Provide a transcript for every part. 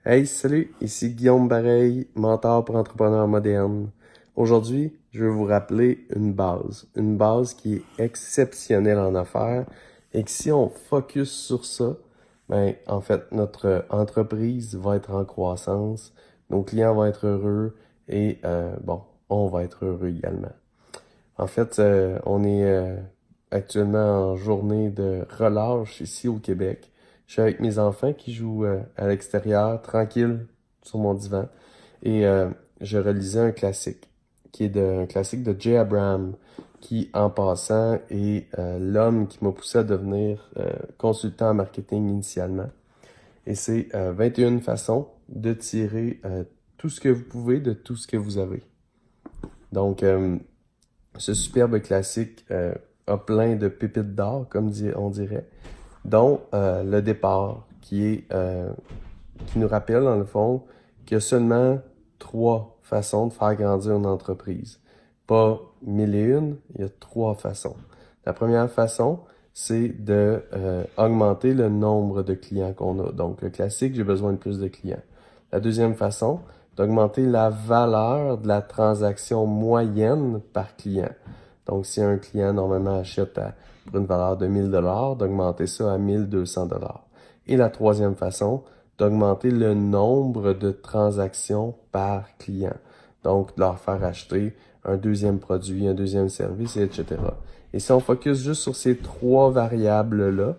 Hey, salut, ici Guillaume Bareil, mentor pour entrepreneurs modernes. Aujourd'hui, je vais vous rappeler une base qui est exceptionnelle en affaires et que si on focus sur ça, ben, en fait, notre entreprise va être en croissance, nos clients vont être heureux et, on va être heureux également. En fait, on est actuellement en journée de relâche ici au Québec. Je suis avec mes enfants qui jouent à l'extérieur, tranquille, sur mon divan. Et je relisais un classique, un classique de Jay Abraham, qui, en passant, est l'homme qui m'a poussé à devenir consultant en marketing initialement. Et c'est 21 façons de tirer tout ce que vous pouvez de tout ce que vous avez. Donc, ce superbe classique a plein de pépites d'or, on dirait, dont le départ, qui nous rappelle, dans le fond, qu'il y a seulement 3 façons de faire grandir une entreprise. Pas 1001, il y a 3 façons. La première façon, c'est de augmenter le nombre de clients qu'on a. Donc, le classique, j'ai besoin de plus de clients. La deuxième façon, d'augmenter la valeur de la transaction moyenne par client. Donc, si un client normalement achète pour une valeur de 1000 $, d'augmenter ça à 1200 $. Et la troisième façon, d'augmenter le nombre de transactions par client. Donc, de leur faire acheter un deuxième produit, un deuxième service, etc. Et si on focus juste sur ces 3 variables-là,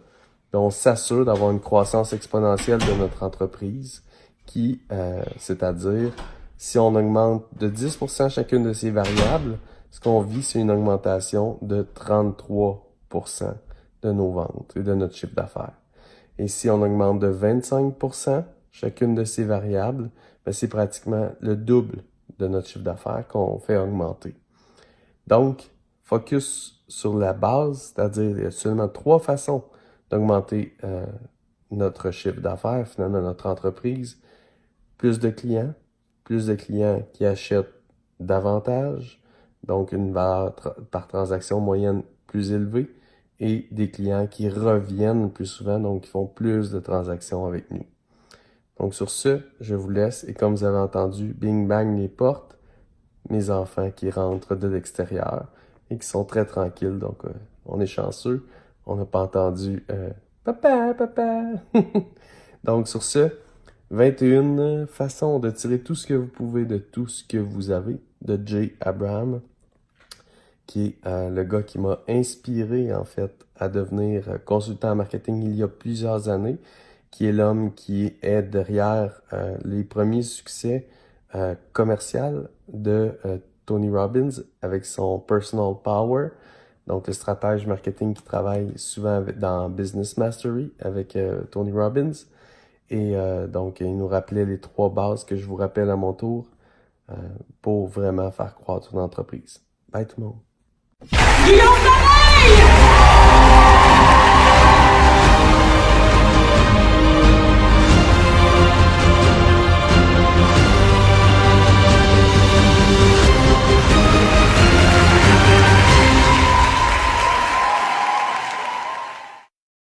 on s'assure d'avoir une croissance exponentielle de notre entreprise c'est-à-dire, si on augmente de 10% chacune de ces variables, ce qu'on vit, c'est une augmentation de 33% de nos ventes et de notre chiffre d'affaires. Et si on augmente de 25% chacune de ces variables, ben c'est pratiquement le double de notre chiffre d'affaires qu'on fait augmenter. Donc, focus sur la base, c'est-à-dire il y a seulement 3 façons d'augmenter notre chiffre d'affaires, finalement notre entreprise. Plus de clients qui achètent davantage, donc une valeur par transaction moyenne plus élevée, et des clients qui reviennent plus souvent, donc qui font plus de transactions avec nous. Donc sur ce, je vous laisse, et comme vous avez entendu, bing bang les portes, mes enfants qui rentrent de l'extérieur et qui sont très tranquilles, donc on est chanceux, on n'a pas entendu papa, papa. Donc sur ce, 21 façons de tirer tout ce que vous pouvez de tout ce que vous avez, de Jay Abraham, qui est le gars qui m'a inspiré en fait à devenir consultant en marketing il y a plusieurs années, qui est l'homme qui est derrière les premiers succès commerciaux de Tony Robbins avec son Personal Power, donc le stratège marketing qui travaille souvent dans Business Mastery avec Tony Robbins. Et donc, il nous rappelait les 3 bases que je vous rappelle à mon tour pour vraiment faire croître une entreprise. Bye tout le monde!